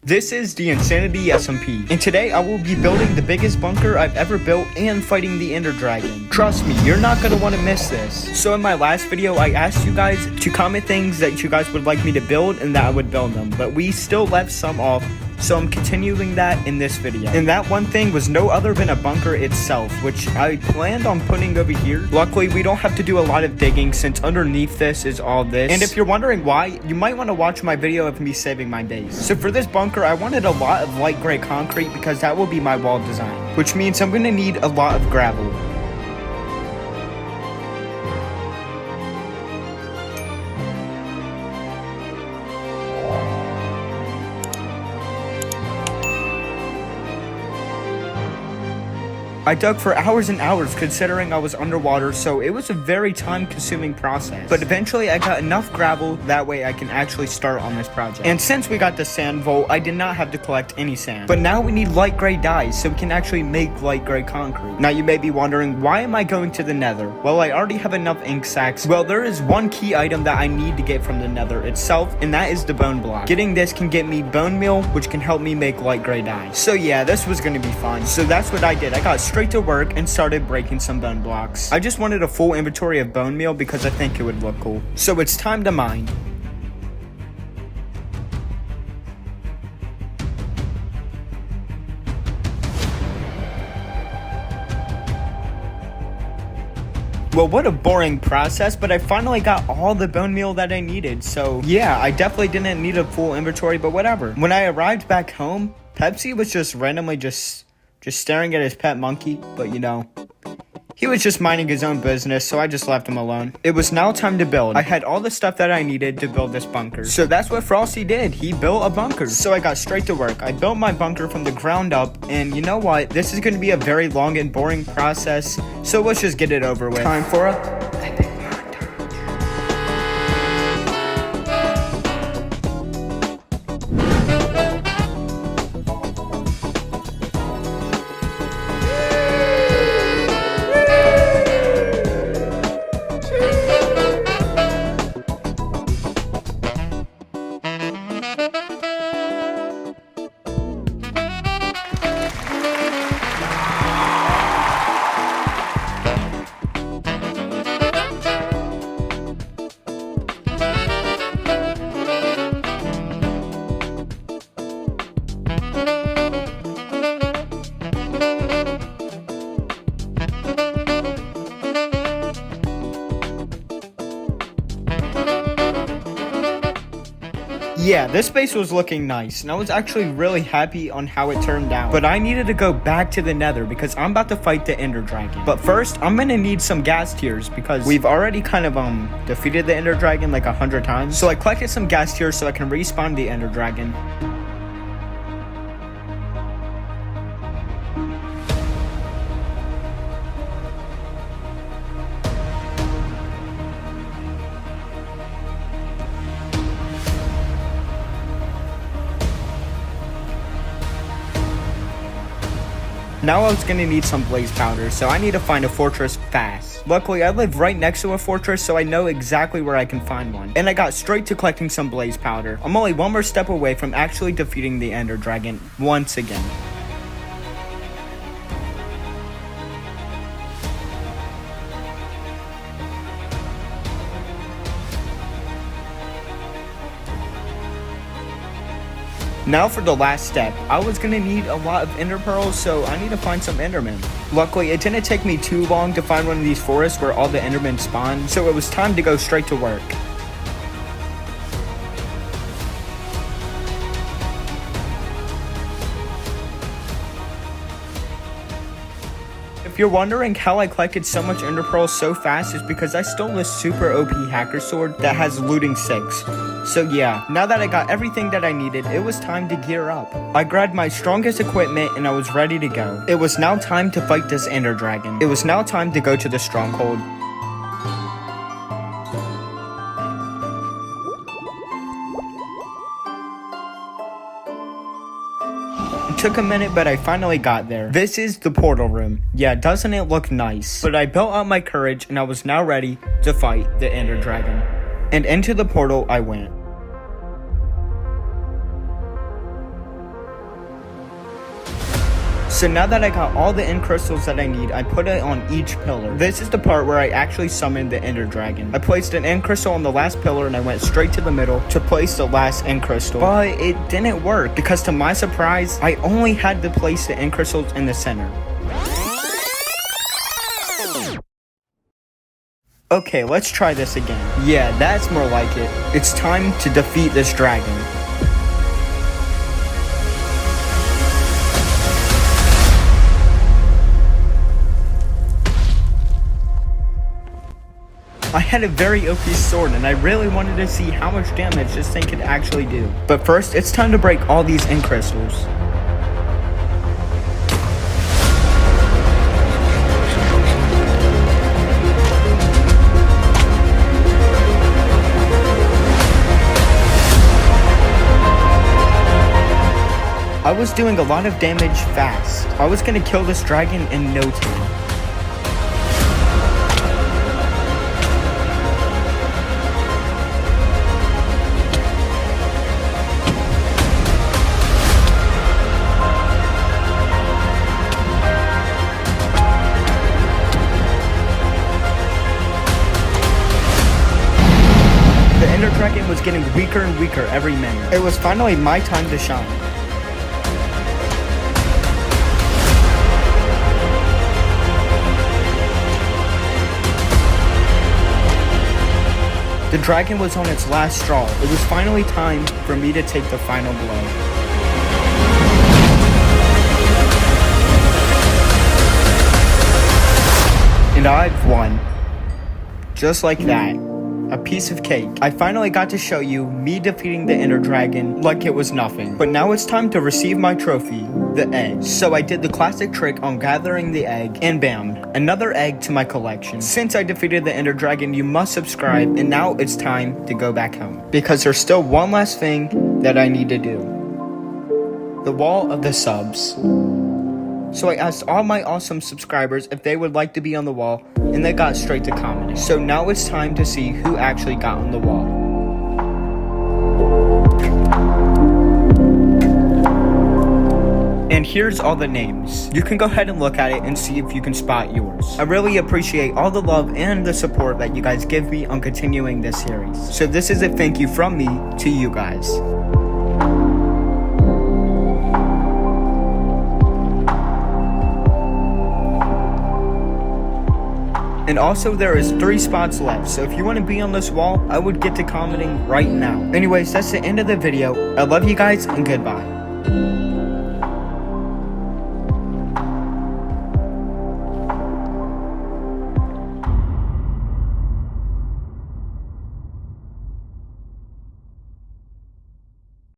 This is the Insanity SMP, and today I will be building the biggest bunker I've ever built and fighting the Ender Dragon. Trust me, you're not gonna want to miss this. So in my last video, I asked you guys to comment things that you guys would like me to build and that I would build them, but we still left some off, so I'm continuing that in this video. And that one thing was no other than a bunker itself, which I planned on putting over here. Luckily, we don't have to do a lot of digging since underneath this is all this. And if you're wondering why, you might want to watch my video of me saving my base. So for this bunker, I wanted a lot of light gray concrete because that will be my wall design, which means I'm gonna need a lot of gravel. I dug for hours and hours considering I was underwater, so it was a very time-consuming process. But eventually I got enough gravel, that way I can actually start on this project. And since we got the sand vault, I did not have to collect any sand. But now we need light gray dyes, so we can actually make light gray concrete. Now you may be wondering, why am I going to the nether? Well, I already have enough ink sacks. Well, there is one key item that I need to get from the nether itself, and that is the bone block. Getting this can get me bone meal, which can help me make light gray dye. So yeah, this was gonna be fun. So that's what I did. I got straight to work and started breaking some bone blocks. I just wanted a full inventory of bone meal because I think it would look cool. So it's time to mine. Well, what a boring process, but I finally got all the bone meal that I needed. So yeah, I definitely didn't need a full inventory, but whatever. When I arrived back home, Pepsi was just randomly just staring at his pet monkey, but you know, he was just minding his own business, so I just left him alone. It was now time to build. I had all the stuff that I needed to build this bunker. So that's what Frosty did. He built a bunker. So I got straight to work. I built my bunker from the ground up, and you know what? This is going to be a very long and boring process, so let's just get it over with. Time for a epic montage. Yeah, this base was looking nice, and I was actually really happy on how it turned out. But I needed to go back to the nether because I'm about to fight the Ender Dragon. But first, I'm gonna need some gas tiers because we've already kind of defeated the Ender Dragon like 100 times. So I collected some gas tiers so I can respawn the Ender Dragon. Now I was gonna need some blaze powder, so I need to find a fortress fast. Luckily, I live right next to a fortress, so I know exactly where I can find one. And I got straight to collecting some blaze powder. I'm only one more step away from actually defeating the Ender Dragon once again. Now for the last step. I was gonna need a lot of ender pearls, so I need to find some endermen. Luckily, it didn't take me too long to find one of these forests where all the endermen spawn, so it was time to go straight to work. If you're wondering how I collected so much ender pearls so fast, is because I stole this super OP hacker sword that has looting 6. So yeah, now that I got everything that I needed, it was time to gear up. I grabbed my strongest equipment and I was ready to go. It was now time to fight this Ender Dragon. It was now time to go to the stronghold. It took a minute, but I finally got there. This is the portal room. Yeah, doesn't it look nice? But I built up my courage and I was now ready to fight the Ender Dragon. And into the portal I went. So now that I got all the end crystals that I need, I put it on each pillar. This is the part where I actually summoned the ender dragon. I placed an end crystal on the last pillar and I went straight to the middle to place the last end crystal. But it didn't work because to my surprise, I only had to place the end crystals in the center. Okay, let's try this again. Yeah, that's more like it. It's time to defeat this dragon. I had a very OP sword and I really wanted to see how much damage this thing could actually do. But first, it's time to break all these end crystals. I was doing a lot of damage fast. I was gonna kill this dragon in no time. The Ender Dragon was getting weaker and weaker every minute. It was finally my time to shine. The dragon was on its last straw. It was finally time for me to take the final blow. And I've won. Just like that. A piece of cake. I finally got to show you me defeating the Ender Dragon like it was nothing. But now it's time to receive my trophy, the egg. So I did the classic trick on gathering the egg, and bam, another egg to my collection. Since I defeated the Ender Dragon, you must subscribe, and now it's time to go back home. Because there's still one last thing that I need to do. The wall of the subs. So I asked all my awesome subscribers if they would like to be on the wall, and they got straight to commenting. So now it's time to see who actually got on the wall. And here's all the names. You can go ahead and look at it and see if you can spot yours. I really appreciate all the love and the support that you guys give me on continuing this series. So this is a thank you from me to you guys. And also there is 3 spots left, so if you want to be on this wall, I would get to commenting right now. Anyways, that's the end of the video. I love you guys and goodbye.